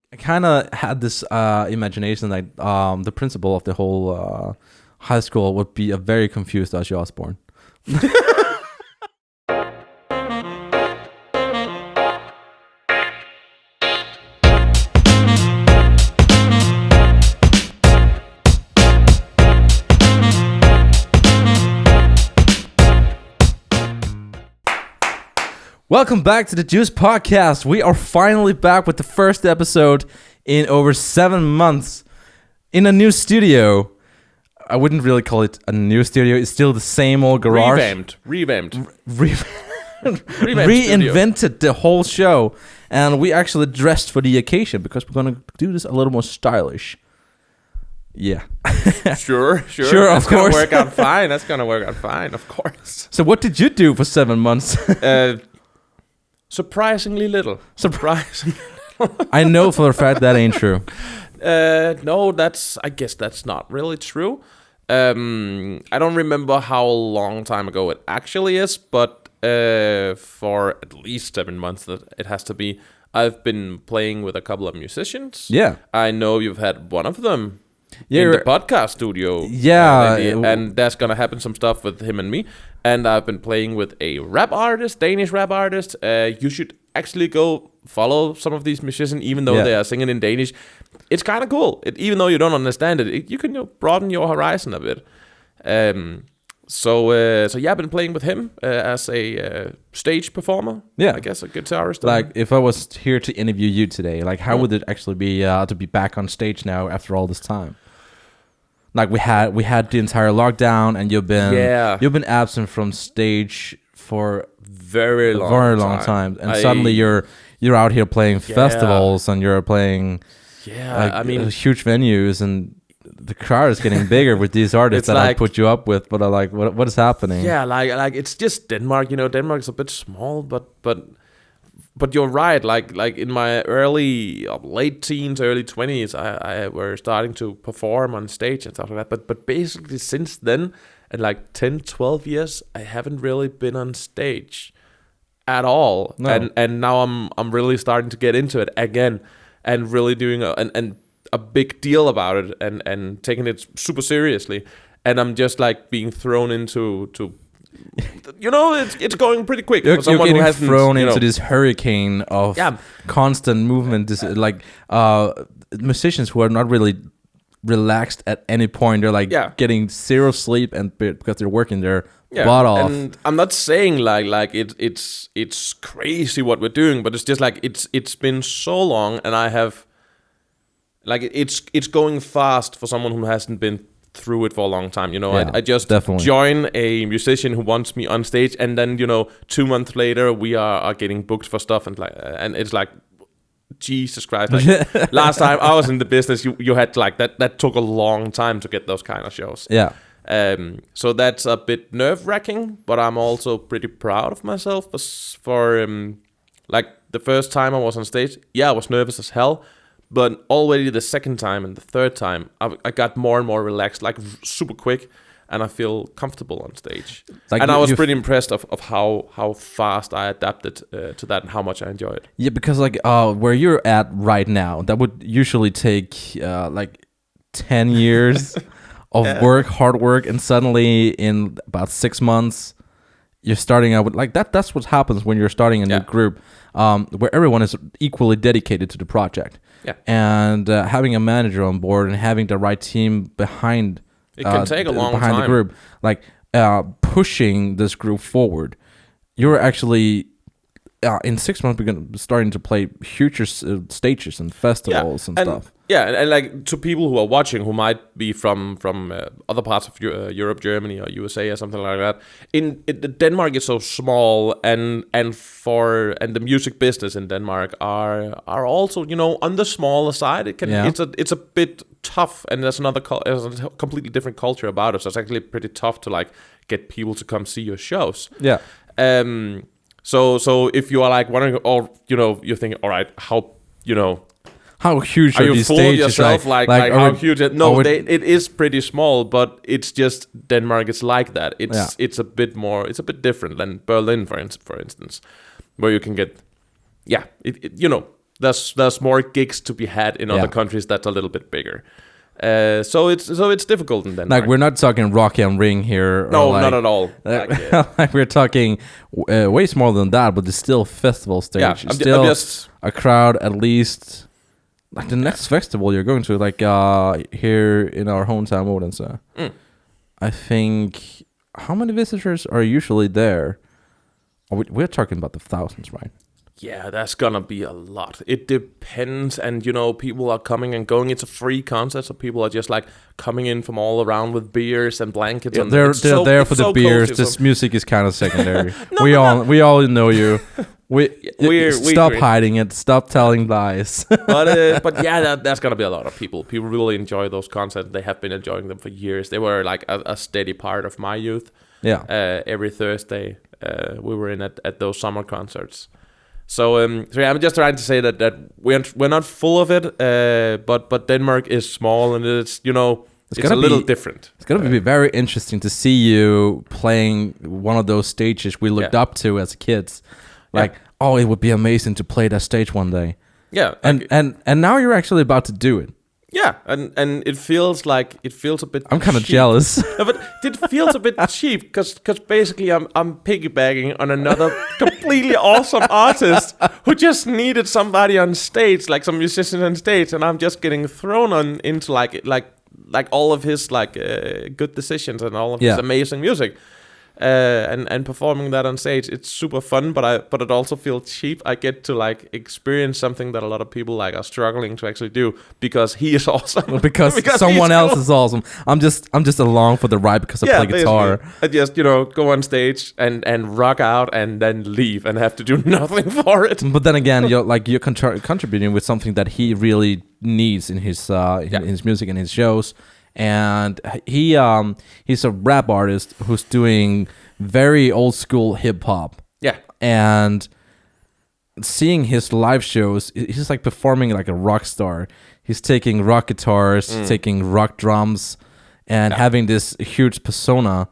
I kind of had this imagination that the principal of the whole high school would be a very confused Ozzy Osbourne. Welcome back to the Juice Podcast. We are finally back with the first episode in over 7 months in a new studio. I wouldn't really call it a new studio. It's still the same old garage. Revamped. Reinvented the whole show. And we actually dressed for the occasion because we're going to do this a little more stylish. Yeah. Sure. Of course. That's gonna work out fine, of course. So what did you do for 7 months? Surprisingly little. I know for a fact that ain't true. No, I guess that's not really true. I don't remember how long time ago it actually is, but for at least 7 months that it has to be, I've been playing with a couple of musicians. Yeah. I know you've had one of them in the podcast studio. Yeah. And that's gonna happen some stuff with him and me. And I've been playing with a Danish rap artist. You should actually go follow some of these musicians, even though they are singing in Danish. It's kind of cool. Even though you don't understand it, you can broaden your horizon a bit. So I've been playing with him as a stage performer. Yeah, I guess a guitarist. Like if I was here to interview you today, like how would it actually be to be back on stage now after all this time? Like we had the entire lockdown, and you've been absent from stage for very long time, and suddenly you're out here playing festivals, and you're playing huge venues, and the crowd is getting bigger with these artists that I put you up with. But I like what is happening? Yeah, like it's just Denmark. Denmark is a bit small, but you're right. Like in my late teens, early 20s, I were starting to perform on stage and stuff like that. But basically since then, in like 10, 12 years, I haven't really been on stage at all. No. And now I'm really starting to get into it again, and really doing a big deal about it, and taking it super seriously. And I'm just like being thrown into it's going pretty quick. You're getting thrown into this hurricane of constant movement. This like musicians who are not really relaxed at any point. They're like getting zero sleep, and because they're working their butt off. And I'm not saying like it's crazy what we're doing, but it's just like it's been so long, and I have it's going fast for someone who hasn't been through it for a long time. I just join a musician who wants me on stage, and then 2 months later we are getting booked for stuff, and it's like, Jesus Christ, like last time I was in the business, you had like that took a long time to get those kind of shows. So that's a bit nerve-wracking, but I'm also pretty proud of myself for like the first time I was on stage. I was nervous as hell. But already the second time and the third time, I got more and more relaxed, like super quick, and I feel comfortable on stage. Like and I was pretty impressed of how fast I adapted to that and how much I enjoy it. Yeah, because like where you're at right now, that would usually take like 10 years of hard work, and suddenly in about 6 months, you're starting out with like that. That's what happens when you're starting a new group, where everyone is equally dedicated to the project. And having a manager on board and having the right team behind it can take a long behind time. the group, like pushing this group forward. You're actually in 6 months we're starting to play huge stages and festivals and stuff. And like to people who are watching who might be from other parts of Europe, Germany or USA or something like that. Denmark is so small, and the music business in Denmark are also on the smaller side. It's a bit tough, and there's there's a completely different culture about it. So it's actually pretty tough to like get people to come see your shows. So if you are like wondering, or you're thinking, all right, how huge are these full stages? Of yourself? Like how huge? It is pretty small, but it's just Denmark is like that. It's a bit more. It's a bit different than Berlin, for instance, where you can get, there's more gigs to be had in other countries that's a little bit bigger. So it's difficult in Denmark. Like we're not talking Rock am Ring here. No, not at all. Like we're talking way smaller than that, but it's still festival stage. Yeah, it's still a crowd at least. Like the next festival you're going to, like here in our hometown Odense. I think how many visitors are usually there? We're talking about the thousands, right? Yeah, that's gonna be a lot. It depends, and people are coming and going. It's a free concert, so people are just like coming in from all around with beers and blankets. Yeah, they're there for the beers. This music is kind of secondary. we all know you. Stop hiding it. Stop telling lies. but yeah, that's gonna be a lot of people. People really enjoy those concerts. They have been enjoying them for years. They were like a steady part of my youth. Yeah. Every Thursday, we were in at those summer concerts. So yeah, I'm just trying to say that we're not full of it, but Denmark is small and it's a little different. It's gonna be very interesting to see you playing one of those stages we looked up to as kids. Like, it would be amazing to play that stage one day. Yeah, and now you're actually about to do it. Yeah, and it feels a bit. I'm kind of jealous. No, but it feels a bit cheap because basically I'm piggybacking on another completely awesome artist who just needed somebody on stage, like some musician on stage, and I'm just getting thrown into like all of his good decisions and all of his amazing music. And performing that on stage, it's super fun, but it also feels cheap. I get to experience something that a lot of people are struggling to actually do because he is awesome. because someone else is awesome. I'm just along for the ride because I play guitar. I just go on stage and rock out and then leave and have to do nothing for it. But then again, you're contributing with something that he really needs in his music and his shows. And he's a rap artist who's doing very old school hip hop. Yeah. And seeing his live shows, he's like performing like a rock star. He's taking rock guitars, taking rock drums, and having this huge persona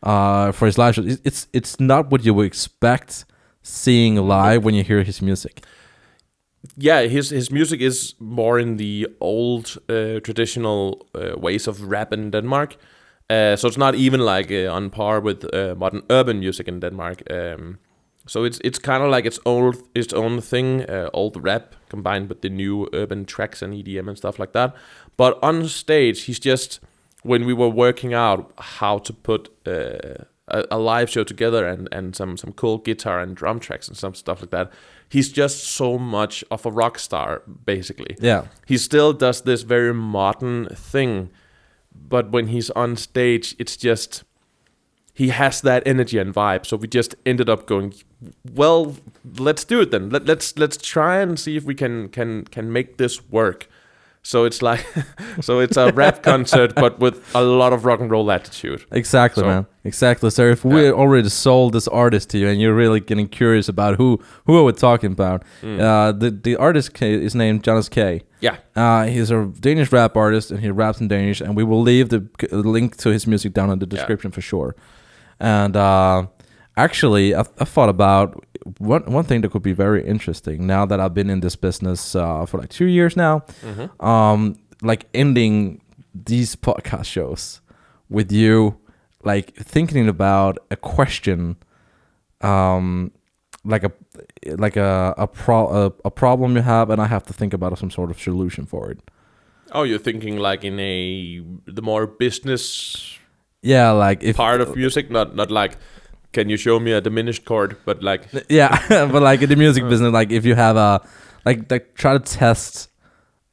for his live shows. It's not what you would expect seeing live when you hear his music. Yeah, his music is more in the old traditional ways of rap in Denmark. So it's not even on par with modern urban music in Denmark. So it's kind of like its own thing, old rap combined with the new urban tracks and EDM and stuff like that. But on stage, he's just, when we were working out how to put a live show together and some cool guitar and drum tracks and some stuff like that, he's just so much of a rock star, basically. Yeah. He still does this very modern thing, but when he's on stage, it's just, he has that energy and vibe. So we just ended up going, well, let's do it then. Let's try and see if we can make this work. So it's it's a rap concert, but with a lot of rock and roll attitude. Exactly, man. Exactly. So if we already sold this artist to you, and you're really getting curious about who are we talking about, the artist is named Jonas K. Yeah. He's a Danish rap artist, and he raps in Danish, and we will leave the link to his music down in the description for sure. And actually, I thought about one thing that could be very interesting now that I've been in this business for 2 years now. Ending these podcast shows with you, thinking about a question, a problem you have, and I have to think about some sort of solution for it. Oh, you're thinking in the more business, if part of music, not like, can you show me a diminished chord, but but in the music business, if you have a try to test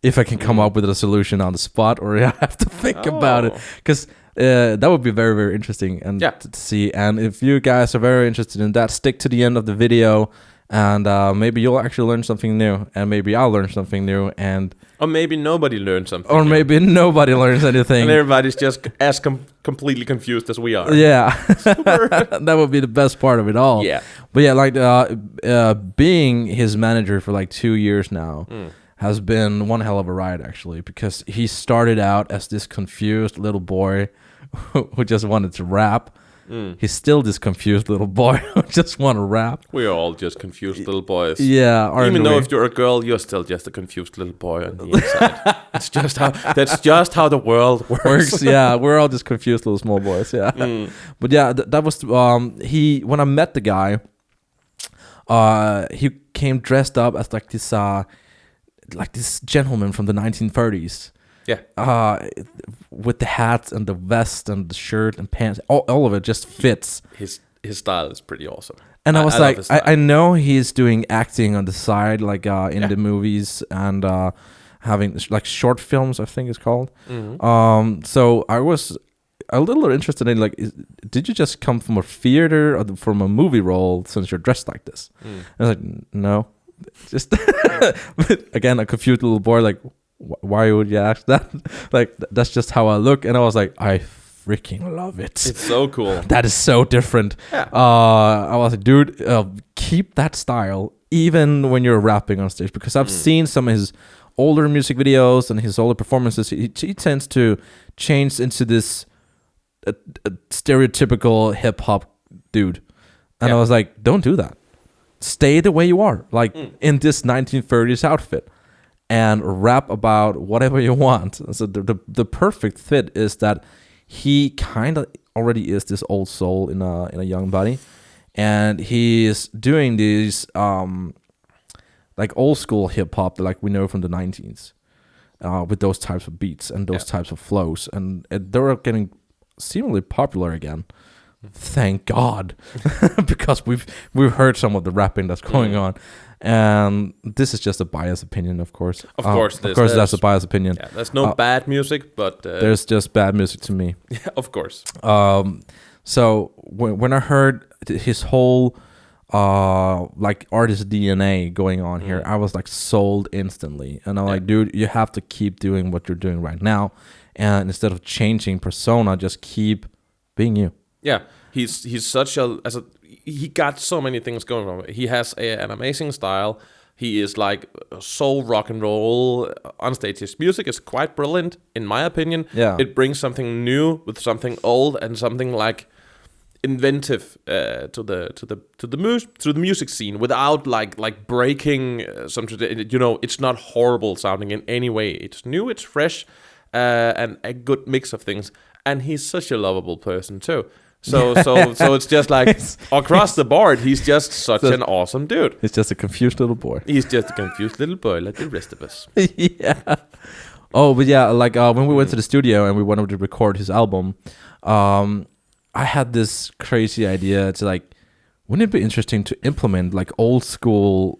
if I can come up with a solution on the spot, or I have to think about it, because that would be very, very interesting to see. And if you guys are very interested in that, stick to the end of the video, and maybe you'll actually learn something new, and maybe I'll learn something new, or maybe nobody learns something or new. Maybe nobody learns anything, and everybody's just as completely confused as we are. Yeah. That would be the best part of it all. Yeah. But yeah, being his manager for 2 years now has been one hell of a ride, actually, because he started out as this confused little boy who just wanted to rap, he's still this confused little boy who just want to rap. We're all just confused little boys. Yeah, even though if you're a girl, you're still just a confused little boy on the inside. That's just how the world works. Yeah, we're all just confused little small boys. Yeah, but yeah, that was he. When I met the guy, he came dressed up as like this gentleman from the 1930s. Yeah. With the hat and the vest and the shirt and pants, all of it just fits. His style is pretty awesome. And I was like, I know he's doing acting on the side, like in the movies and having like short films, I think it's called. So I was a little interested in like, did you just come from a theater or from a movie role since you're dressed like this? I was like, no, just again a confused little boy like. Why would you ask that? Like, that's just how I look. And I was like, I freaking love it. It's so cool. That is so different. Yeah. I was like, dude, keep that style even when you're rapping on stage. Because I've seen some of his older music videos and his older performances. He tends to change into this stereotypical hip-hop dude. And I was like, don't do that. Stay the way you are. Like, in this 1930s outfit. And rap about whatever you want. So the perfect fit is that he kind of already is this old soul in a young body, and he is doing these like old school hip hop like we know from the 19s, with those types of beats and those types of flows, and they're getting seemingly popular again. Thank God, because we've heard some of the rapping that's going on. And this is just a biased opinion, of course. Of course, that's a biased opinion. Yeah, there's no bad music, but there's just bad music to me. Yeah, of course. So when I heard his whole like artist DNA going on here, I was like sold instantly, and I'm like, dude, you have to keep doing what you're doing right now, and instead of changing persona, just keep being you. Yeah, he's such he got so many things going on. He has an amazing style. He is like soul rock and roll on stage. His music is quite brilliant, in my opinion. Yeah, it brings something new with something old and something like inventive to the music scene without like breaking some. You know, it's not horrible sounding in any way. It's new, it's fresh, and a good mix of things. And he's such a lovable person too. So it's just like across the board, he's just such an awesome dude. He's just a confused little boy. He's just a confused little boy like the rest of us. Yeah. Oh, but yeah, like when we went to the studio and we wanted to record his album, I had this crazy idea to like, wouldn't it be interesting to implement like old school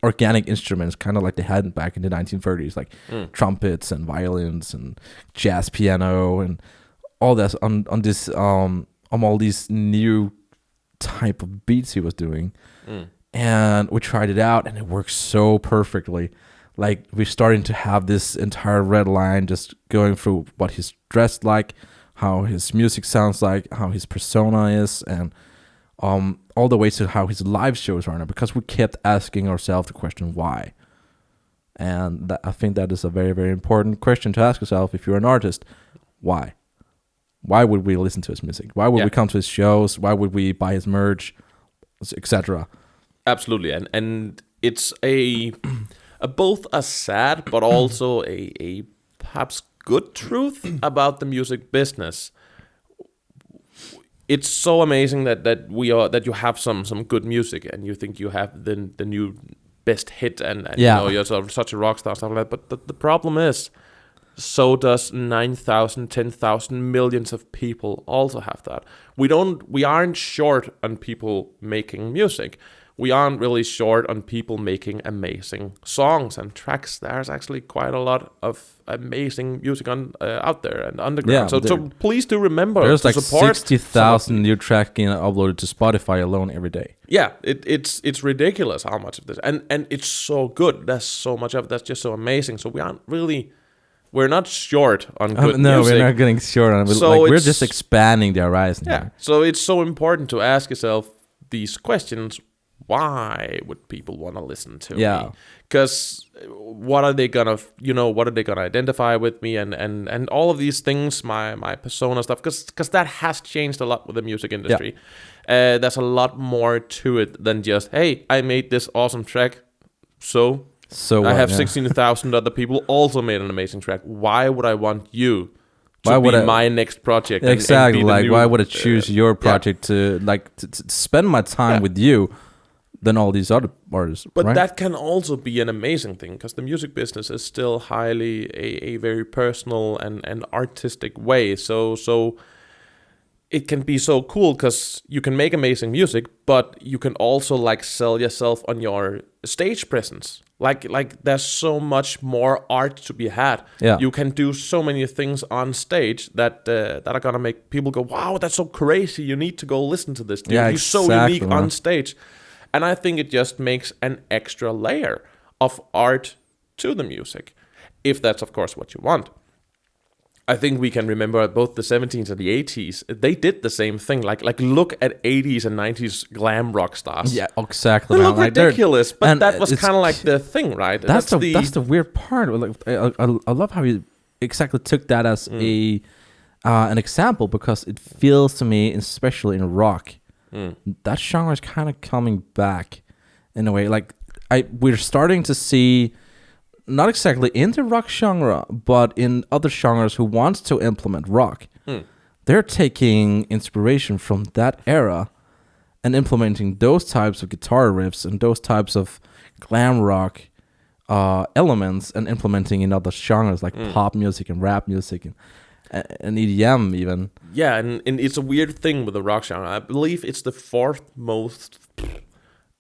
organic instruments, kind of like they had back in the 1930s, like trumpets and violins and jazz piano and all that on this all these new type of beats he was doing. And we tried it out and it worked so perfectly. Like we're starting to have this entire red line just going through what he's dressed like, how his music sounds like, how his persona is, and all the way to how his live shows are now, because we kept asking ourselves the question why. And I think that is a very, very important question to ask yourself if you're an artist. Why? Why would we listen to his music? Why would we come to his shows? Why would we buy his merch, etc.? Absolutely, and it's a both a sad but also a perhaps good truth about the music business. It's so amazing that you have some good music and you think you have the new best hit and you know you're such a rock star, stuff like that. But the problem is, so does 9,000, 10,000 millions of people also have that. We aren't short on people making music. We aren't really short on people making amazing songs and tracks. There's actually quite a lot of amazing music out there and underground. So please do remember there's to like support 60,000 new tracks getting uploaded to Spotify alone every day. Yeah, it's ridiculous how much of this, and it's so good. There's so much of it that's just so amazing. So we're not short on good no, music. We're not getting short on it. So like, we're just expanding the horizon. Yeah. Here. So it's so important to ask yourself these questions. why would people want to listen to me? Because what are they gonna identify with me, and all of these things, my persona stuff, because that has changed a lot with the music industry. There's a lot more to it than just, hey, I made this awesome track, so I have 16,000 other people also made an amazing track. Why would I want you to be my next project? Exactly. Why would I choose your project to spend my time with you than all these other artists? But that can also be an amazing thing, because the music business is still highly a very personal and artistic way. So it can be so cool because you can make amazing music, but you can also sell yourself on your stage presence. Like there's so much more art to be had. You can do so many things on stage that are gonna make people go, wow, that's so crazy. You need to go listen to this dude. He's so unique on stage. And I think it just makes an extra layer of art to the music, if that's of course what you want. I think we can remember both the 70s and the 80s. They did the same thing. Like look at 80s and 90s glam rock stars. Yeah, exactly. They look ridiculous, but that was kind of like the thing, right? That's the weird part. I love how you exactly took that as an example, because it feels to me, especially in rock, that genre is kind of coming back in a way. We're starting to see, not exactly in the rock genre, but in other genres who wants to implement rock. They're taking inspiration from that era and implementing those types of guitar riffs and those types of glam rock elements and implementing in other genres like pop music and rap music and EDM even. Yeah, and it's a weird thing with the rock genre. I believe it's the fourth most...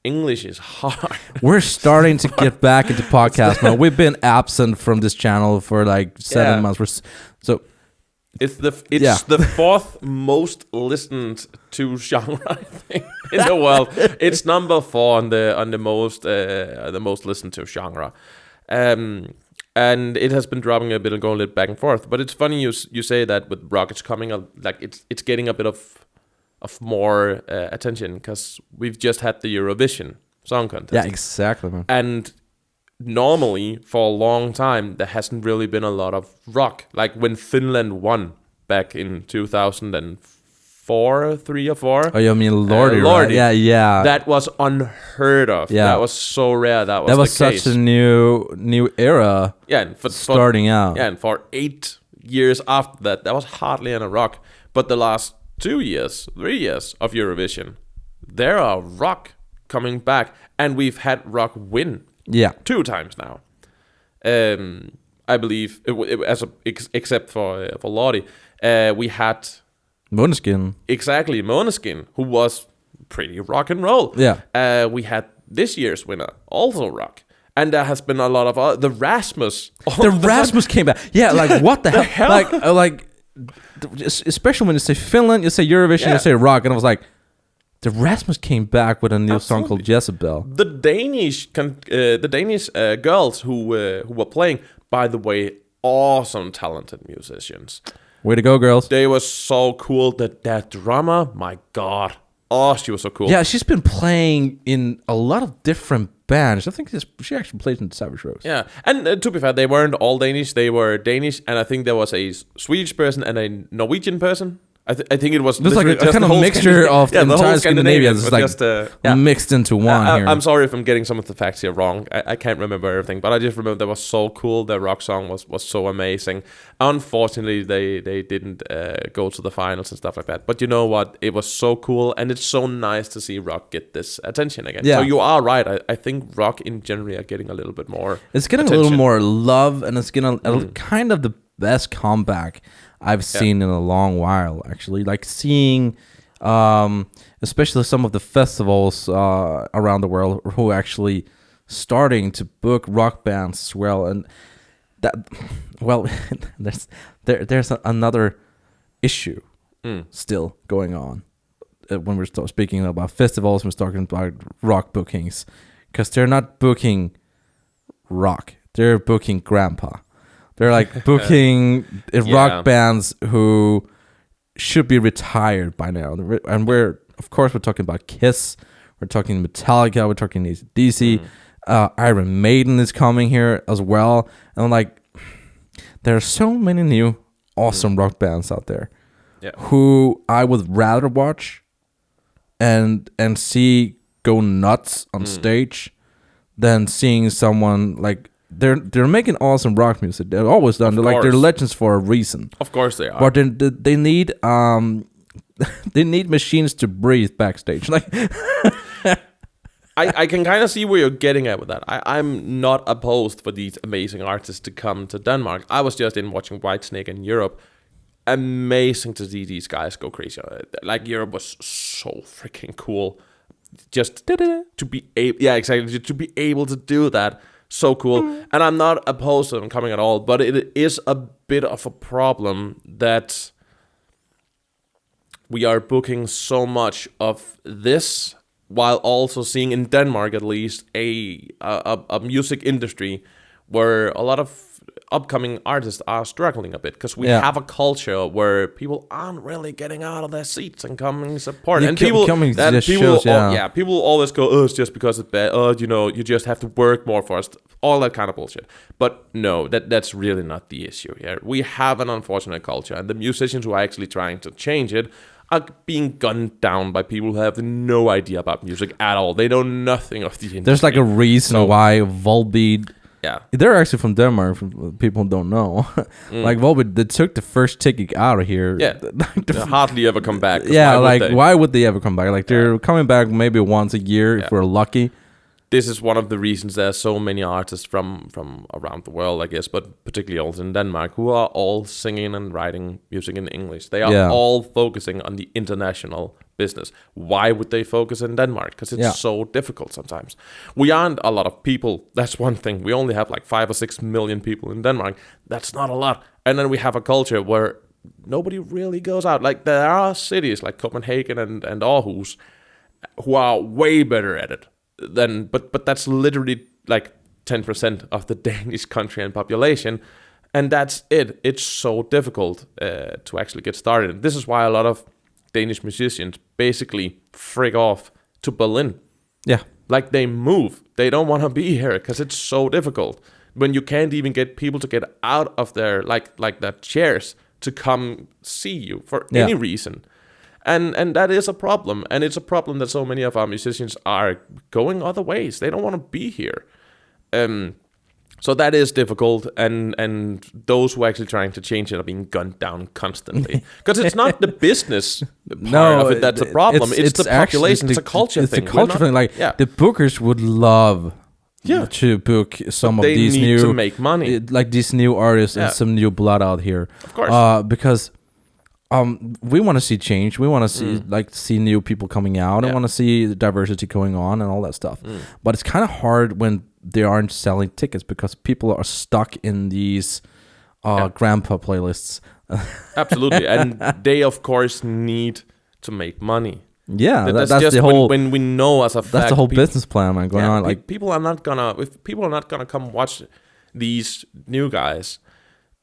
English is hard. We're starting to get back into podcast now. We've been absent from this channel for 7 months. It's the fourth most listened to genre, I think, in the world. It's number 4 on the most listened to genre, and it has been dropping a bit and going a little back and forth. But it's funny you say that with rock, it's coming up it's getting a bit of more attention, because we've just had the Eurovision Song Contest. Yeah, exactly, man. And normally, for a long time, there hasn't really been a lot of rock. Like when Finland won back in 2004, 3 or 4. Oh, you mean Lordi, right? Yeah. That was unheard of. Yeah. That was so rare. That was the case. Such a new era. Yeah, and starting out. Yeah, and for 8 years after that was hardly any rock. But the last 3 years of Eurovision, there are rock coming back, and we've had rock win 2 times now. I believe except for Lordi, we had Måneskin. Exactly, Måneskin, who was pretty rock and roll. Yeah. We had this year's winner, also rock. And there has been a lot of the Rasmus. The Rasmus came back. Yeah, what the hell? Like especially when you say Finland, you say Eurovision, you say rock, and I was like, the Rasmus came back with a new song called Jezebel. The Danish girls who were playing, by the way, awesome, talented musicians. Way to go, girls! They were so cool. That drummer, my God, she was so cool. Yeah, she's been playing in a lot of different bands. I think she actually plays in Savage Rose. Yeah, and to be fair, they weren't all Danish. They were Danish, and I think there was a Swedish person and a Norwegian person. I think it was like a kind of mixture of the entire Scandinavia. It's mixed into one here. I'm sorry if I'm getting some of the facts here wrong. I can't remember everything, but I just remember that was so cool. The rock song was so amazing. Unfortunately, they didn't go to the finals and stuff like that. But you know what? It was so cool, and it's so nice to see rock get this attention again. Yeah. So you are right. I think rock in general are getting a little bit more. It's getting attention. A little more love, and it's getting kind of the best comeback I've seen in a long while, actually. Like seeing, especially some of the festivals around the world who are actually starting to book rock bands as well. And that, well, there's another issue still going on when we're speaking about festivals. We're talking about rock bookings, because they're not booking rock; they're booking grandpa. They're like booking rock bands who should be retired by now. And we're talking about Kiss. We're talking Metallica. We're talking AC/DC. Iron Maiden is coming here as well. And I'm like, there are so many new awesome rock bands out there who I would rather watch and see go nuts on stage than seeing someone like they're making awesome rock music. They've always done. They're legends for a reason. Of course they are. But they need they need machines to breathe backstage. Like I can kind of see where you're getting at with that. I'm not opposed for these amazing artists to come to Denmark. I was just in watching Whitesnake in Europe. Amazing to see these guys go crazy. Like, Europe was so freaking cool. Just to be able, to be able to do that, so cool. And I'm not opposed to them coming at all, but it is a bit of a problem that we are booking so much of this, while also seeing in Denmark at least a music industry where a lot of upcoming artists are struggling a bit, because we have a culture where people aren't really getting out of their seats and coming support. And people always go, oh, it's just because it's bad. Oh, you just have to work more for us. All that kind of bullshit. But no, that's really not the issue here. We have an unfortunate culture, and the musicians who are actually trying to change it are being gunned down by people who have no idea about music at all. They know nothing of the industry. There's like a reason why Volbeat. Yeah, they're actually from Denmark. For people who don't know, like Volbeat, they took the first ticket out of here. Yeah, they hardly ever come back. Yeah, why would they ever come back? Like they're coming back maybe once a year if we're lucky. This is one of the reasons there are so many artists from around the world, I guess, but particularly also in Denmark, who are all singing and writing music in English. They are all focusing on the international business. Why would they focus in Denmark? Because it's so difficult sometimes. We aren't a lot of people. That's one thing. We only have like 5 or 6 million people in Denmark. That's not a lot. And then we have a culture where nobody really goes out. Like, there are cities like Copenhagen and Aarhus who are way better at it. But that's literally like 10% of the Danish country and population, and that's it. It's so difficult to actually get started. And this is why a lot of Danish musicians basically frig off to Berlin. Yeah, like they move. They don't want to be here because it's so difficult. When you can't even get people to get out of their like their chairs to come see you for any reason. And that is a problem. And it's a problem that so many of our musicians are going other ways. They don't want to be here. So that is difficult. And those who are actually trying to change it are being gunned down constantly. Because it's not the business part of it that's a problem. It's the population. It's a culture thing. It's a culture thing. Like, the bookers would love to book some of these new... They need to make money. Like these new artists and some new blood out here. Of course. Because... we want to see change. We want to see new people coming out. I want to see the diversity going on and all that stuff. But it's kind of hard when they aren't selling tickets because people are stuck in these grandpa playlists. Absolutely, and they of course need to make money. Yeah, that's just the whole. When we know as a fact, that's the whole business plan, man. Going on, like people are not gonna. If people are not gonna come watch these new guys.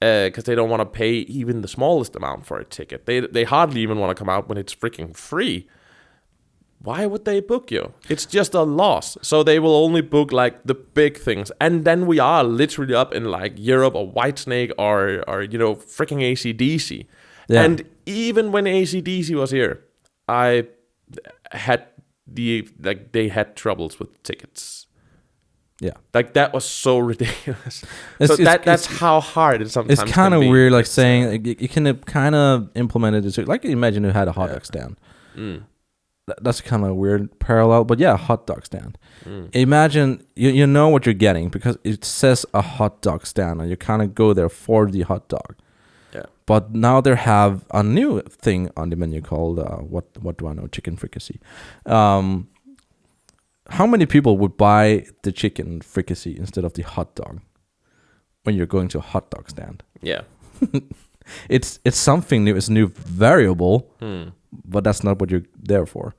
Because they don't want to pay even the smallest amount for a ticket. They hardly even want to come out when it's freaking free. Why would they book you? It's just a loss. So they will only book like the big things. And then we are literally up in like Europe or Whitesnake or freaking AC/DC. Yeah. And even when AC/DC was here, I had they had troubles with tickets. Yeah, like that was so ridiculous. That's how hard it sometimes. It's kind of weird, like saying like, you can kind of implement it. Like imagine you had a hot dog stand. That's kind of a weird parallel, but yeah, a hot dog stand. Imagine you know what you're getting because it says a hot dog stand, and you kind of go there for the hot dog. Yeah. But now they have a new thing on the menu called what do I know? Chicken fricassee. How many people would buy the chicken fricassee instead of the hot dog when you're going to a hot dog stand? Yeah. It's something new. It's a new variable, but that's not what you're there for.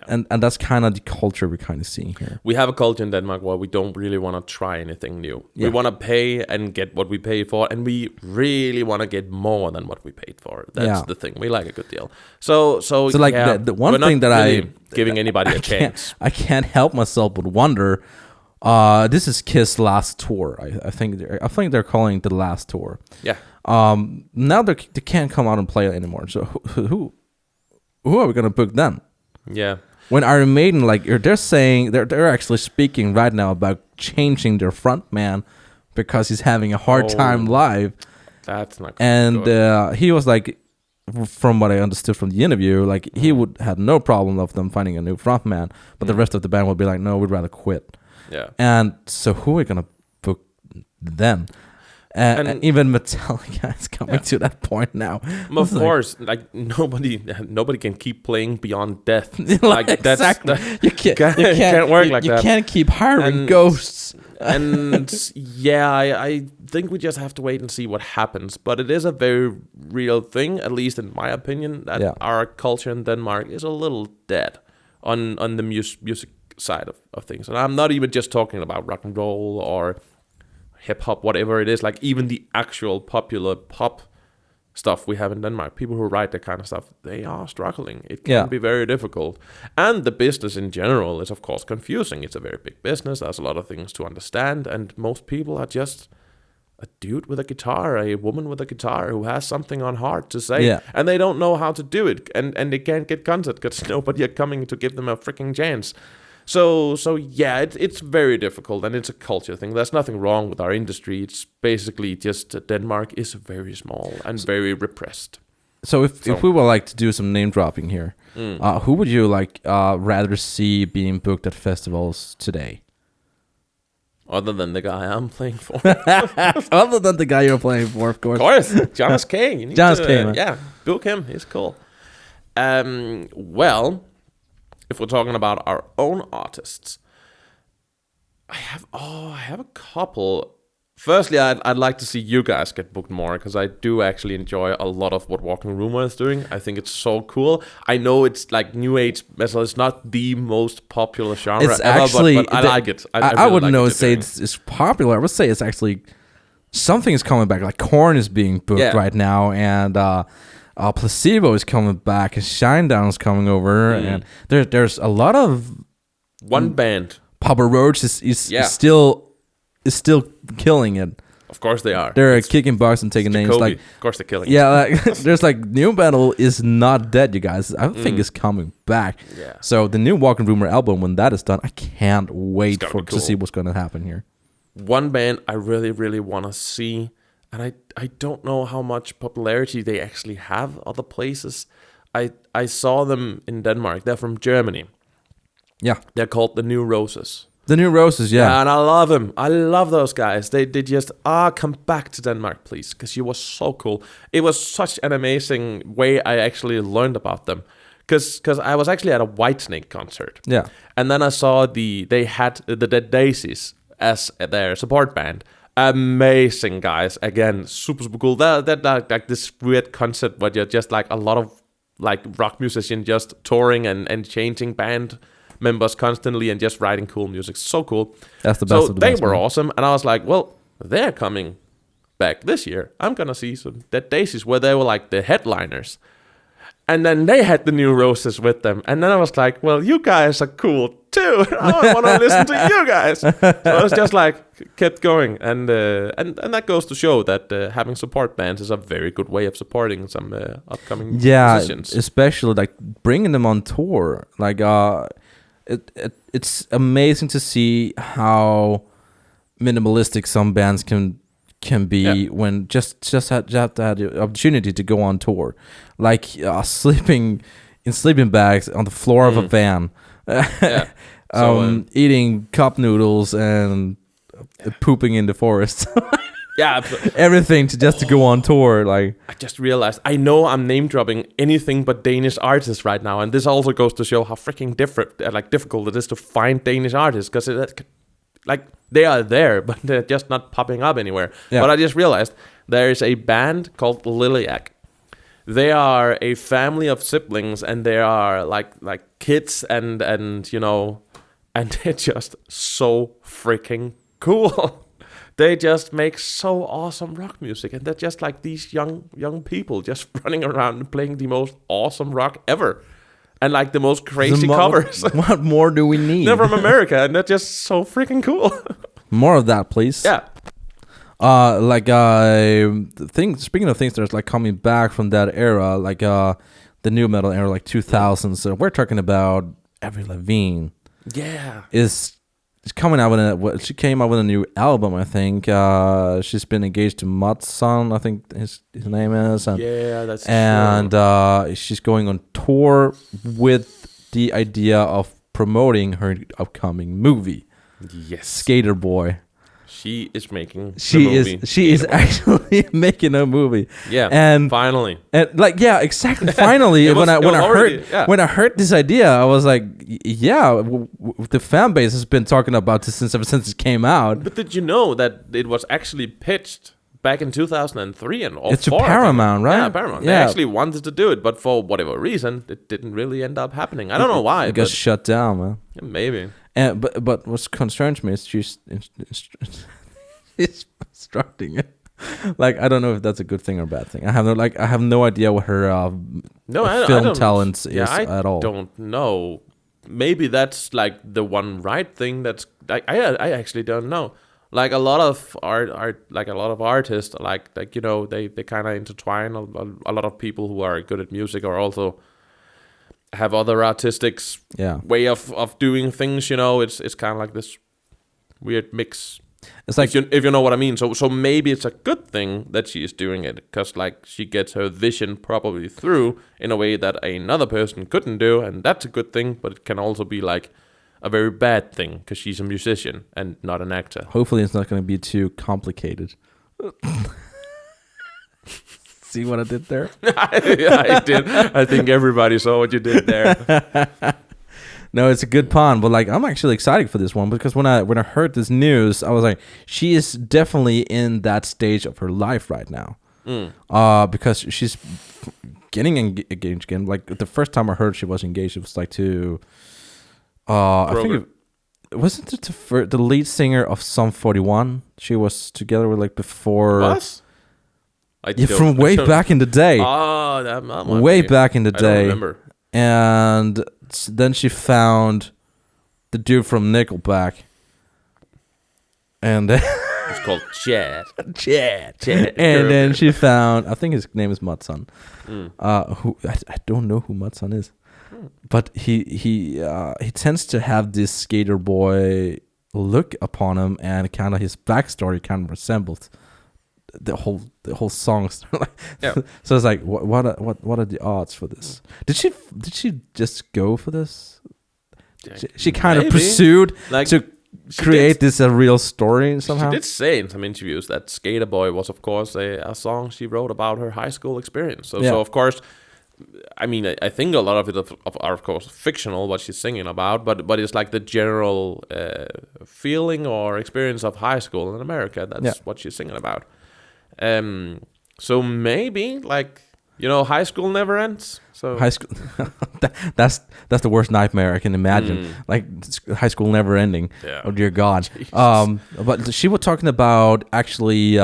And that's kind of the culture we're kind of seeing here. We have a culture in Denmark where we don't really want to try anything new. We want to pay and get what we pay for, and we really want to get more than what we paid for. That's the thing. We like a good deal. So like the one thing that really giving anybody a chance. I can't help myself but wonder. This is Kiss' last tour. I think they're calling it the last tour. Yeah. Now they can't come out and play anymore. So who are we gonna book then? Yeah. When Iron Maiden, like they're saying, they're actually speaking right now about changing their frontman because he's having a hard time live. That's not good. And he was like, from what I understood from the interview, like he would have no problem of them finding a new frontman, but the rest of the band would be like, no, we'd rather quit. Yeah. And so who are we gonna book then? And even Metallica is coming to that point now. Of course, like nobody can keep playing beyond death. Exactly. You can't work like that. You can't keep hiring ghosts. And I think we just have to wait and see what happens. But it is a very real thing, at least in my opinion, that our culture in Denmark is a little dead on the music side of things. And I'm not even just talking about rock and roll or hip hop, whatever it is, like even the actual popular pop stuff we have in Denmark, people who write that kind of stuff, they are struggling. It can be very difficult. And the business in general is, of course, confusing. It's a very big business. There's a lot of things to understand. And most people are just a dude with a guitar, a woman with a guitar who has something on heart to say. Yeah. And they don't know how to do it. And they can't get concert because nobody are coming to give them a freaking chance. So it's very difficult, and it's a culture thing. There's nothing wrong with our industry. It's basically just Denmark is very small and very repressed. So if we were like to do some name dropping here, who would you like rather see being booked at festivals today? Other than the guy I'm playing for. Other than the guy you're playing for, of course. Of course, Jonas K. Jonas K. Yeah, book him. He's cool. Well, if we're talking about our own artists, I have a couple. Firstly, I'd like to see you guys get booked more, because I do actually enjoy a lot of what Walking Rumor is doing. I think it's so cool. I know it's like new age metal. It's not the most popular genre it's ever, actually, but I like it. I wouldn't know say it's popular. I would say it's actually something is coming back. Like Korn is being booked right now, and Placebo is coming back, and Shinedown is coming over, and there's a lot of one band. Papa Roach is still killing it. Of course they are. They're kicking bucks and taking names. Like, of course they're killing. Yeah, like there's like new metal is not dead, you guys. I think it's coming back. Yeah. So the new Walking Rumor album, when that is done, I can't wait to see what's going to happen here. One band I really, really want to see. And I don't know how much popularity they actually have other places. I saw them in Denmark. They're from Germany. Yeah. They're called The New Roses. The New Roses, yeah. And I love them. I love those guys. They just, come back to Denmark, please, because you were so cool. It was such an amazing way I actually learned about them. Because I was actually at a Whitesnake concert. Yeah. And then I saw they had the Dead Daisies as their support band. Amazing guys, again, super cool. That like this weird concept where you're just like a lot of like rock musicians just touring and changing band members constantly and just writing cool music. So cool. That's the best. So they were awesome, and I was like, well, they're coming back this year. I'm gonna see some Dead Daisies where they were like the headliners. And then they had the New Roses with them. And then I was like, well, you guys are cool too. I want to listen to you guys. So I was just like, kept going. And that goes to show that having support bands is a very good way of supporting some upcoming musicians. Yeah, especially like bringing them on tour. Like, it's amazing to see how minimalistic some bands can be when just have to have the opportunity to go on tour, like sleeping in sleeping bags on the floor of a van, eating cup noodles and pooping in the forest. Everything to go on tour. Like, I just realized, I know I'm name dropping anything but Danish artists right now, and this also goes to show how freaking difficult it is to find Danish artists, because like they are there, but they're just not popping up anywhere. Yeah. But I just realized there is a band called Lilac. They are a family of siblings, and they are like kids and and they're just so freaking cool. They just make so awesome rock music, and they're just like these young people just running around and playing the most awesome rock ever, and like the most crazy covers. What more do we need? They're from America, and they're just so freaking cool. More of that, please. Yeah. Speaking of things that's like coming back from that era, like the new metal era, like 2000s. So we're talking about Avril Lavigne. Yeah. Is coming out she came out with a new album, I think. She's been engaged to Gustavsson, I think his name is. And, yeah, that's true. And she's going on tour with the idea of promoting her upcoming movie. Yes. Skater Boy. She is making She is actually making a movie. Yeah. And finally. And exactly. Finally, when I heard this idea, I was like, yeah, the fan base has been talking about this ever since it came out. But did you know that it was actually pitched back in 2003 and all? It's to Paramount, right? Yeah, Paramount. Yeah. They actually wanted to do it, but for whatever reason, it didn't really end up happening. I don't know why. It got shut down, man. Yeah, maybe. But what concerns me is she's instructing it. Like, I don't know if that's a good thing or a bad thing. I have no idea what her film talents is at all. I don't know. Maybe that's like the one right thing. That's I actually don't know. Like a lot of artists, like they kind of intertwine. A lot of people who are good at music are also have other artistic way of doing things. It's kind of like this weird mix. It's like if you know what I mean. So maybe it's a good thing that she is doing it, because like she gets her vision probably through in a way that another person couldn't do, and that's a good thing. But it can also be like a very bad thing, because she's a musician and not an actor. Hopefully it's not going to be too complicated. See what I did there? Yeah, I did. I think everybody saw what you did there. No, it's a good pun, but like I'm actually excited for this one, because when I heard this news, I was like, she is definitely in that stage of her life right now. Because she's getting engaged again. Like the first time I heard she was engaged, it was like to I think wasn't it the lead singer of Sum 41? She was together with like before. What? From way back in the day. Oh, that way back in the day. I don't remember. And then she found the dude from Nickelback, and it's called Chad. And then she found, I think his name is Gustavsson, who I don't know who Gustavsson is, but he tends to have this skater boy look upon him, and kind of his backstory kind of resembles the whole songs. Yeah. So it's like, what are the odds for this? Did she just go for this? She kind of pursued to create this a real story somehow. She did say in some interviews that Skater Boy was, of course, a song she wrote about her high school experience. So of course, I mean, I think a lot of it are of course fictional, what she's singing about, but it's like the general feeling or experience of high school in America. That's what she's singing about. So maybe like, high school never ends. So high school, that's the worst nightmare I can imagine. Like high school never ending. Yeah. Oh dear God. But she was talking about actually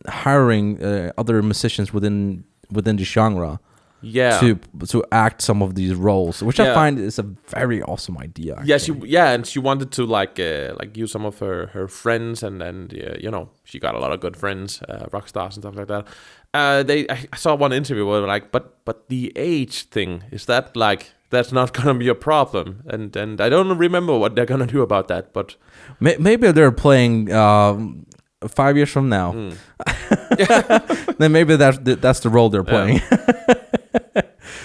hiring other musicians within the genre. Yeah. To act some of these roles, which I find is a very awesome idea. Actually. And she wanted to like use some of her friends, and she got a lot of good friends, rock stars and stuff like that. I saw one interview where like, but the age thing, is that like that's not gonna be a problem? And I don't remember what they're gonna do about that, but maybe they're playing 5 years from now. Then maybe that's the role they're playing.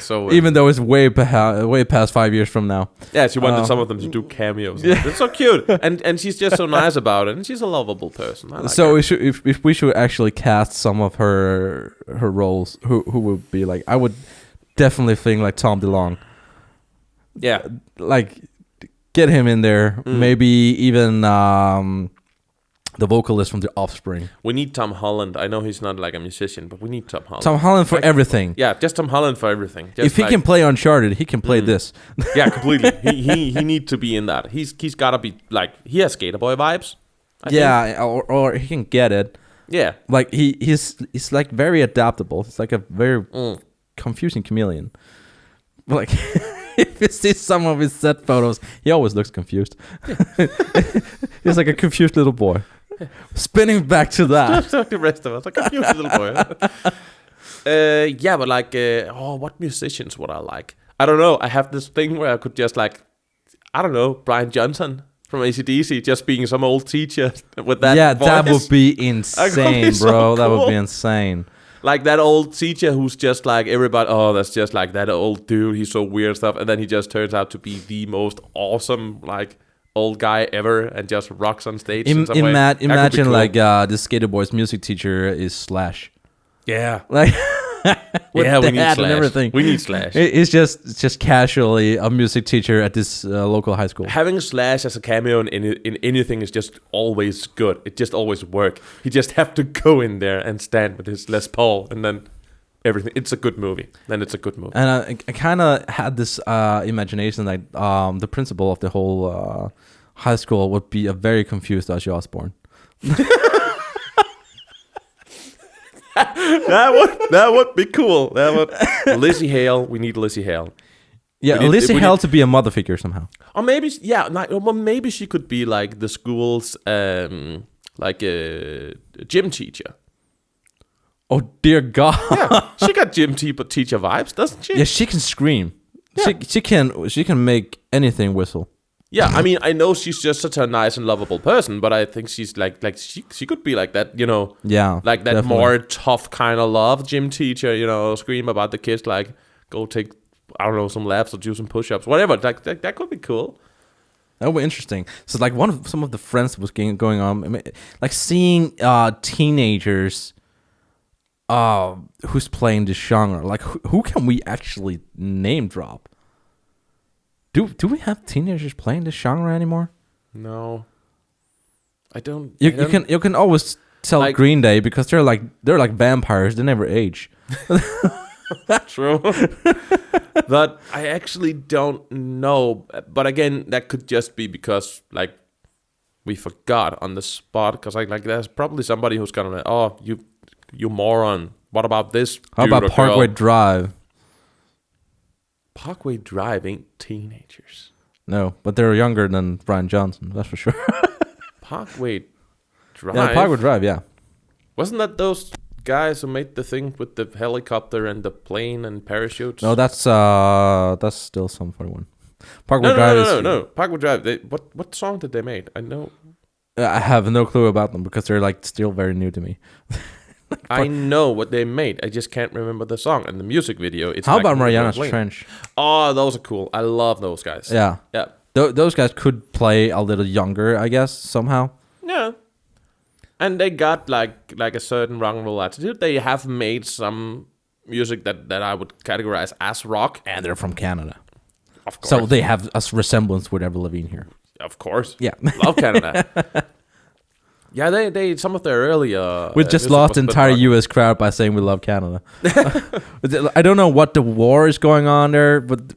So even though it's way past 5 years from now. Yeah, she wanted some of them to do cameos. Yeah. It's so cute, and she's just so nice about it, and she's a lovable person. I like her. If we should actually cast some of her roles, who would be like? I would definitely think like Tom DeLonge. Yeah, like get him in there. Maybe even The vocalist from The Offspring. We need Tom Holland. I know he's not like a musician, but we need Tom Holland. Tom Holland for everything. Yeah, just Tom Holland for everything. Just if he can play Uncharted, he can play this. Yeah, completely. He need to be in that. He's gotta be like, he has Skater Boy vibes. I think. Or he can get it. Yeah, like he's like very adaptable. He's like a very confusing chameleon. Like if you see some of his set photos, he always looks confused. He's like a confused little boy. Spinning back to that. Just like the rest of us, like a confused little boy. Yeah, but like, what musicians would I like? I don't know. I have this thing where I could just like, I don't know, Brian Johnson from AC/DC, just being some old teacher with that voice. That would be insane, bro. So cool. That would be insane. Like that old teacher who's just like everybody, that's just like that old dude. He's so weird stuff. And then he just turns out to be the most awesome, like, old guy ever and just rocks on stage. Imagine cool. Like the Skater Boy's music teacher is Slash. Yeah. Like we need Slash. And everything. We need Slash. It's just casually a music teacher at this local high school. Having Slash as a cameo in anything is just always good. It just always works. He just have to go in there and stand with his Les Paul and then everything. It's a good movie. Then it's a good movie. And I kind of had this imagination that the principal of the whole high school would be a very confused Ozzy Osbourne. that would be cool. Lizzie Hale. We need Lizzie Hale. Yeah, Lizzie Hale to be a mother figure somehow. Or maybe, maybe she could be like the school's like a gym teacher. Oh dear God! Yeah, she got gym teacher vibes, doesn't she? Yeah, she can scream. Yeah. She can make anything whistle. Yeah, I mean, I know she's just such a nice and lovable person, but I think she's like she could be like that, you know. Yeah, like that definitely. More tough kind of love gym teacher, you know, scream about the kids, like go take, I don't know, some laps or do some push-ups, whatever. That could be cool. That would be interesting. So like some of the friends that was going on, I mean, like seeing teenagers who's playing this genre, like who can we actually name drop? Do we have teenagers playing this genre anymore? No, I don't. You can always tell like, Green Day because they're like vampires. They never age. True. But I actually don't know. But again, that could just be because like we forgot on the spot. Because like there's probably somebody who's gonna like, you moron. What about this? How about Parkway Drive? Parkway Drive ain't teenagers. No, but they're younger than Brian Johnson, that's for sure. Parkway Drive? Yeah, Parkway Drive, yeah. Wasn't that those guys who made the thing with the helicopter and the plane and parachutes? No, that's still Sum 41. Parkway Drive No. Parkway Drive, what song did they make? I know. I have no clue about them because they're like still very new to me. I know what they made. I just can't remember the song and the music video. It's how about Mariana's Trench? Oh, those are cool. I love those guys. Yeah. Those guys could play a little younger, I guess, somehow. Yeah. And they got like a certain rock and roll attitude. They have made some music that I would categorize as rock. And they're from Canada. Of course. So they have a resemblance with Avril Lavigne here. Of course. Yeah. Love Canada. Yeah, they some of their earlier. We just lost the entire U.S. crowd by saying we love Canada. I don't know what the war is going on there, but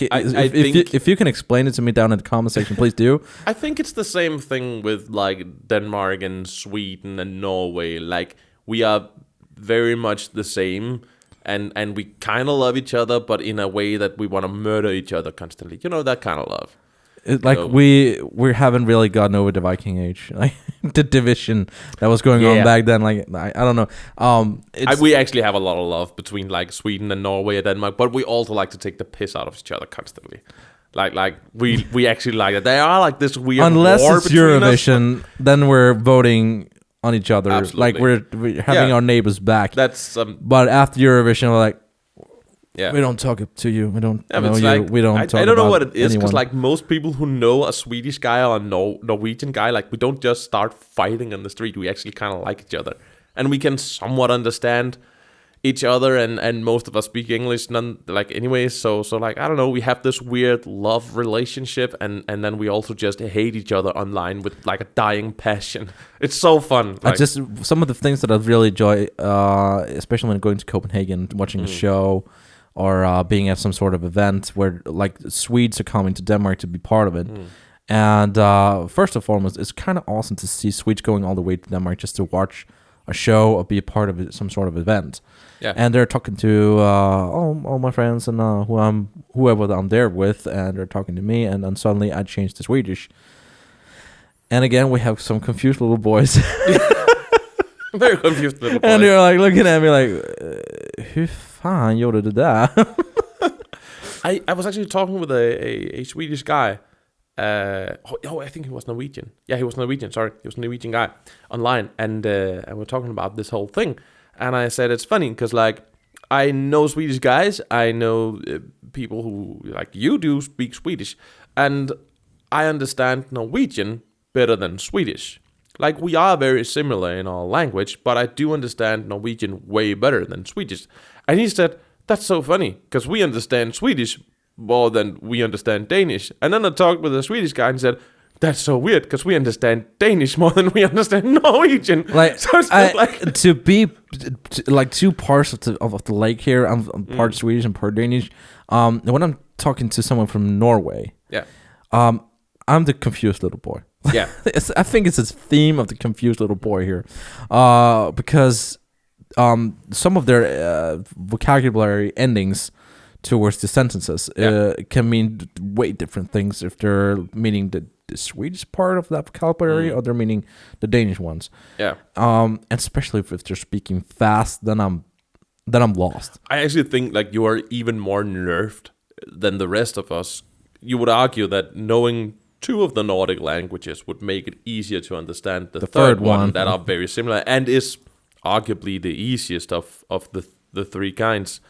if you can explain it to me down in the comment section, please do. I think it's the same thing with like Denmark and Sweden and Norway. Like we are very much the same, and we kind of love each other, but in a way that we want to murder each other constantly. You know, that kind of love. We haven't really gotten over the Viking Age, like the division that was going on back then. Like I don't know. We actually have a lot of love between like Sweden and Norway and Denmark, but we also like to take the piss out of each other constantly. Like we actually like it. They are like this weird. Unless war it's Eurovision, then we're voting on each other. Absolutely. Like we're having our neighbors back. That's but after Eurovision, we're like. Yeah. We don't talk to you. We don't know you. Like, we don't talk I don't know what it is, because like most people who know a Swedish guy or a Norwegian guy, like we don't just start fighting on the street. We actually kind of like each other. And we can somewhat understand each other, and most of us speak English, none like anyways. So like I don't know, we have this weird love relationship, and then we also just hate each other online with like a dying passion. It's so fun. Like, some of the things that I really enjoy, especially when going to Copenhagen, watching a show, or being at some sort of event where like Swedes are coming to Denmark to be part of it. And first and foremost, it's kind of awesome to see Swedes going all the way to Denmark just to watch a show or be a part of some sort of event. Yeah. And they're talking to all my friends and whoever I'm there with, and they're talking to me, and then suddenly I change to Swedish. And again, we have some confused little boys. Very confused little boys. And they're like looking at me like, hur fan gjorde det där? I was actually talking with a Swedish guy. I think he was Norwegian. Yeah, he was Norwegian. Sorry, he was a Norwegian guy online, and we're talking about this whole thing. And I said it's funny because like I know Swedish guys, I know people who like you do speak Swedish, and I understand Norwegian better than Swedish. Like we are very similar in our language, but I do understand Norwegian way better than Swedish. And he said that's so funny because we understand Swedish more than we understand Danish. And then I talked with a Swedish guy and said, that's so weird because we understand Danish more than we understand Norwegian. Like, so it's like to be like two parts of the lake here. I'm part Swedish and part Danish. When I'm talking to someone from Norway, I'm the confused little boy. Yeah, I think it's a theme of the confused little boy here, because some of their vocabulary endings towards the sentences can mean way different things if they're meaning the Swedish part of that vocabulary or they're meaning the Danish ones. Yeah. And especially if they're speaking fast, then I'm lost. I actually think like you are even more nerved than the rest of us. You would argue that knowing two of the Nordic languages would make it easier to understand the third one that are very similar and is arguably the easiest of the three kinds.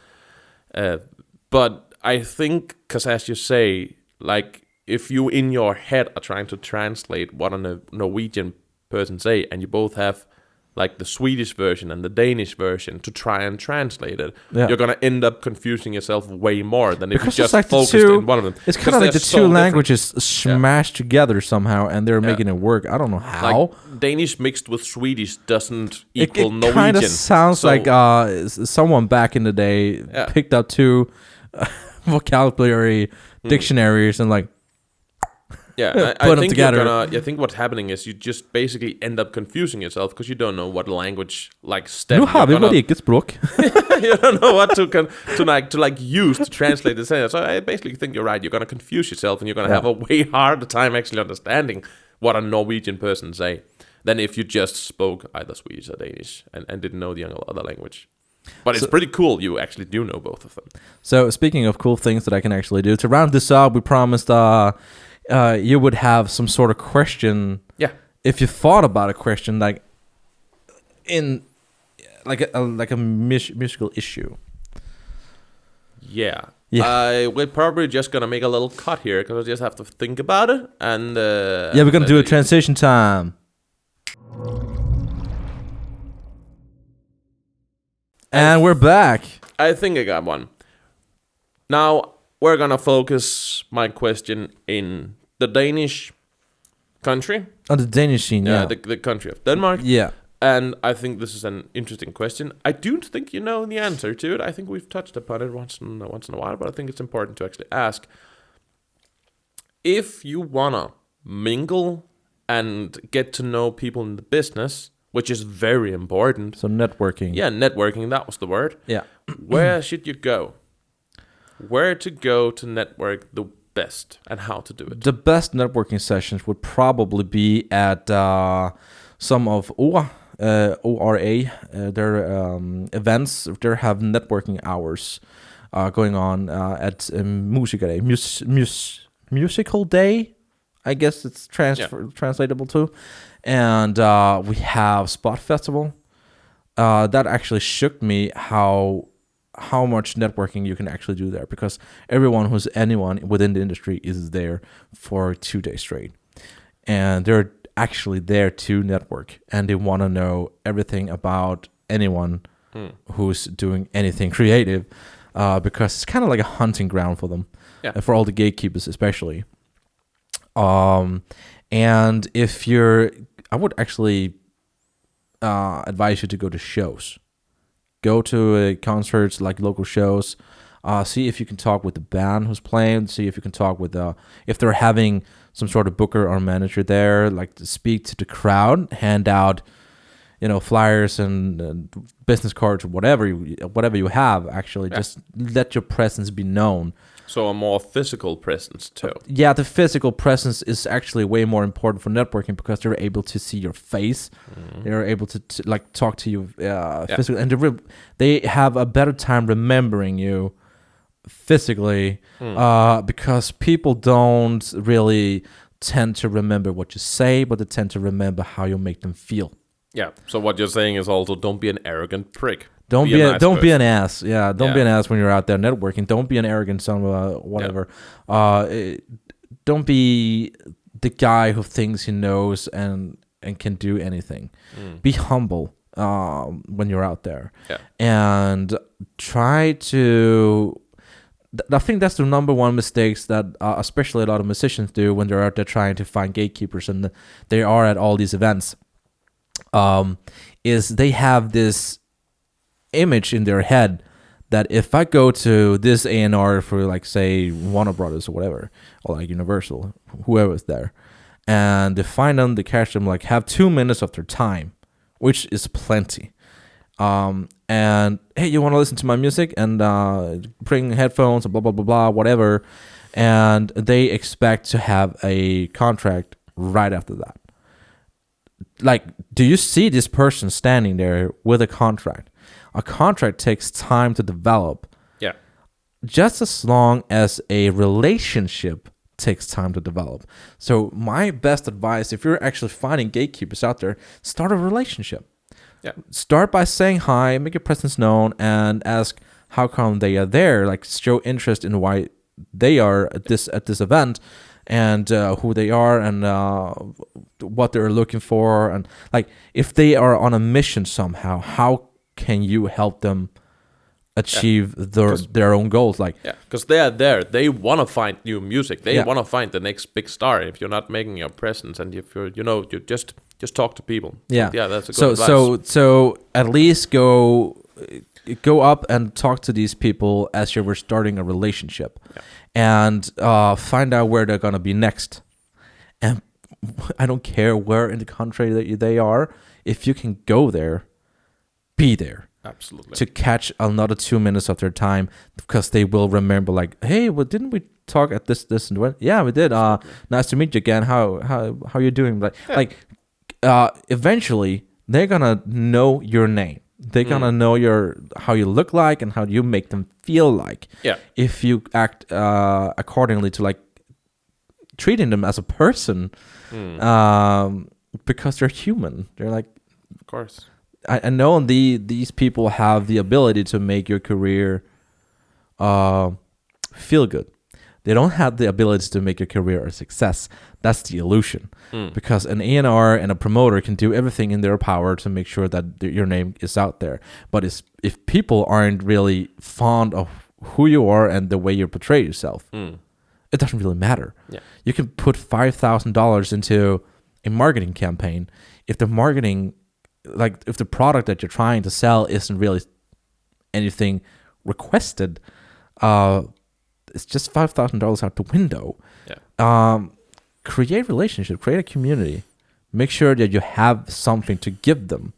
But I think, because as you say, like if you in your head are trying to translate what a Norwegian person say, and you both have like the Swedish version and the Danish version to try and translate it, you're gonna end up confusing yourself way more than if you just like focused in one of them. It's kind of like the two languages smashed together somehow, and they're making it work. I don't know how. Like, Danish mixed with Swedish doesn't equal Norwegian. It kind of sounds like someone back in the day picked up two vocabulary dictionaries and like I think together. I think what's happening is you just basically end up confusing yourself because you don't know what language like step. You don't know what to use to translate the sentence. So I basically think you're right. You're gonna confuse yourself and you're gonna have a way harder time actually understanding what a Norwegian person say than if you just spoke either Swedish or Danish and didn't know the other language. But it's pretty cool. You actually do know both of them. So speaking of cool things that I can actually do, to round this up, we promised you would have some sort of question. Yeah. If you thought about a question like in like a musical issue. Yeah. We're probably just gonna make a little cut here because I just have to think about it and. We're gonna do a transition time. And we're back. I think I got one. Now we're gonna focus my question in the Danish country. Oh, the Danish scene, the country of Denmark. Yeah. And I think this is an interesting question. I don't think you know the answer to it. I think we've touched upon it once in a while, but I think it's important to actually ask. If you wanna mingle and get to know people in the business, which is very important. So networking. Yeah, networking, that was the word. Yeah. Where should you go? Where to go to network the best and how to do it? The best networking sessions would probably be at some of ORA, their events. They have networking hours going on at Musical Day. Musical Day, I guess it's translatable to. And we have Spot Festival. That actually shook me how much networking you can actually do there, because anyone within the industry is there for 2 days straight, and they're actually there to network, and they want to know everything about anyone who's doing anything creative, because it's kind of like a hunting ground for them, for all the gatekeepers especially. And if I would actually advise you to go to shows. Go to concerts, like local shows. See if you can talk with the band who's playing. See if you can talk with if they're having some sort of booker or manager there, like to speak to the crowd, hand out, flyers and business cards or whatever you have. Actually, just let your presence be known. So a more physical presence too. Yeah, the physical presence is actually way more important for networking because they're able to see your face. They're able to like talk to you physically, and they have a better time remembering you physically because people don't really tend to remember what you say, but they tend to remember how you make them feel. Yeah. So what you're saying is also don't be an arrogant prick. Don't be an ass. Yeah, don't be an ass when you're out there networking. Don't be an arrogant son of whatever. Don't be the guy who thinks he knows and can do anything. Be humble when you're out there, and try to. I think that's the number one mistakes that especially a lot of musicians do when they're out there trying to find gatekeepers, and they are at all these events. Is they have this image in their head that if I go to this A&R for, like, say, Warner Brothers or whatever, or like Universal, whoever's there, and they find them, they catch them, like, have 2 minutes of their time, which is plenty. And hey, you want to listen to my music, and bring headphones and blah blah blah blah whatever, and they expect to have a contract right after that. Like, do you see this person standing there with a contract? A contract takes time to develop. Yeah. Just as long as a relationship takes time to develop. So my best advice, if you're actually finding gatekeepers out there, start a relationship. Yeah. Start by saying hi, make your presence known, and ask how come they are there. Like, show interest in why they are at this event, and who they are, and what they're looking for, and like if they are on a mission somehow, how can you help them achieve their own goals? Like, because they are there, they want to find new music, they want to find the next big star. If you're not making your presence, and if you're you just talk to people. That's a good advice. So at least go up and talk to these people as you were starting a relationship, and find out where they're gonna be next. And I don't care where in the country that they are, if you can go there, be there. Absolutely. To catch another 2 minutes of their time, because they will remember, like, hey, well, didn't we talk at this and what? Yeah, we did. Nice to meet you again. How you doing? Like, eventually they're gonna know your name. They're gonna know how you look like and how you make them feel like. Yeah. If you act accordingly to, like, treating them as a person, because they're human. They're like, of course. I know these people have the ability to make your career feel good. They don't have the ability to make your career a success. That's the illusion. Because an A&R and a promoter can do everything in their power to make sure that your name is out there. But if people aren't really fond of who you are and the way you portray yourself, it doesn't really matter. Yeah. You can put $5,000 into a marketing campaign. If the marketing, like, if the product that you're trying to sell isn't really anything requested, it's just $5,000 out the window. Yeah. Create relationship, create a community. Make sure that you have something to give them,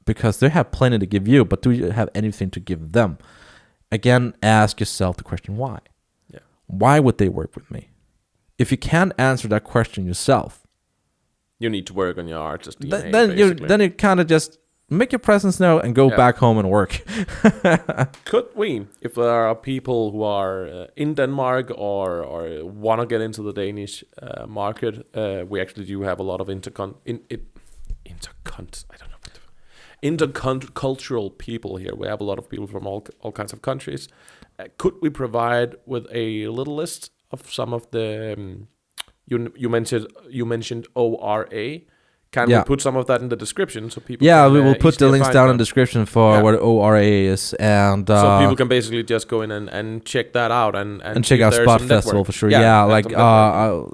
because they have plenty to give you, but do you have anything to give them? Again, ask yourself the question, why? Yeah. Why would they work with me? If you can't answer that question yourself, you need to work on your artist DNA. Then you kind of just make your presence known and go back home and work. Could we, if there are people who are in Denmark or want to get into the Danish market, we actually do have a lot of intercultural people here. We have a lot of people from all kinds of countries. Could we provide with a little list of some of the you mentioned ORA? Can we put some of that in the description so people? Yeah, we will put the links down in the description for what ORA is, and so people can basically just go in and check that out and check out Spot Festival for sure. Yeah, like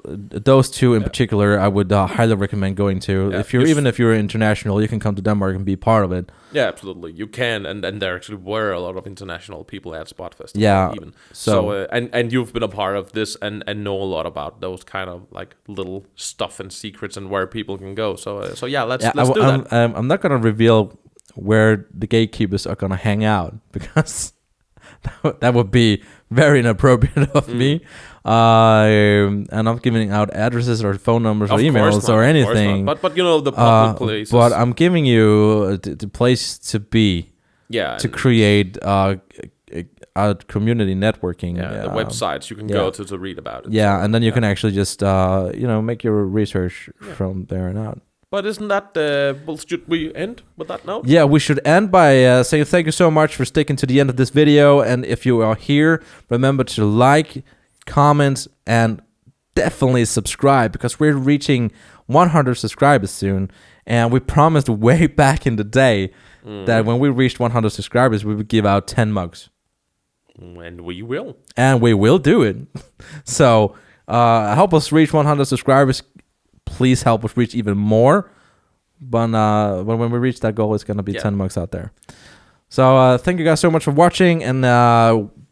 those two in particular, I would highly recommend going to. If you're international, you can come to Denmark and be part of it. Yeah, absolutely, you can, and there actually were a lot of international people at Spot Festival. Yeah, even so and you've been a part of this and know a lot about those kind of like little stuff and secrets and where people can go. So yeah, let's do that. I'm not gonna reveal where the gatekeepers are gonna hang out because that would be very inappropriate of me. I'm not giving out addresses or phone numbers or emails or anything. But the public places. But I'm giving you the place to be. Yeah. To create community networking. Yeah, the websites you can go to read about it. Yeah, and then you can actually just make your research from there and out. But isn't that should we end with that note? Yeah, we should end by saying thank you so much for sticking to the end of this video. And if you are here, remember to like, comment, and definitely subscribe because we're reaching 100 subscribers soon. And we promised way back in the day that when we reached 100 subscribers, we would give out 10 mugs. And we will. And we will do it. So help us reach 100 subscribers. Please help us reach even more. But when we reach that goal, it's going to be 10 mugs out there. So thank you guys so much for watching and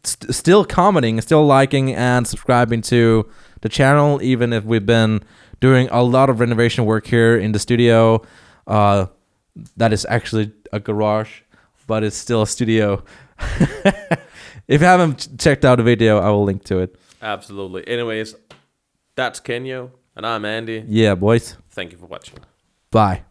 still commenting, still liking and subscribing to the channel, even if we've been doing a lot of renovation work here in the studio. That is actually a garage, but it's still a studio. If you haven't checked out the video, I will link to it. Absolutely. Anyways, that's Kenio, and I'm Andy. Yeah, boys. Thank you for watching. Bye.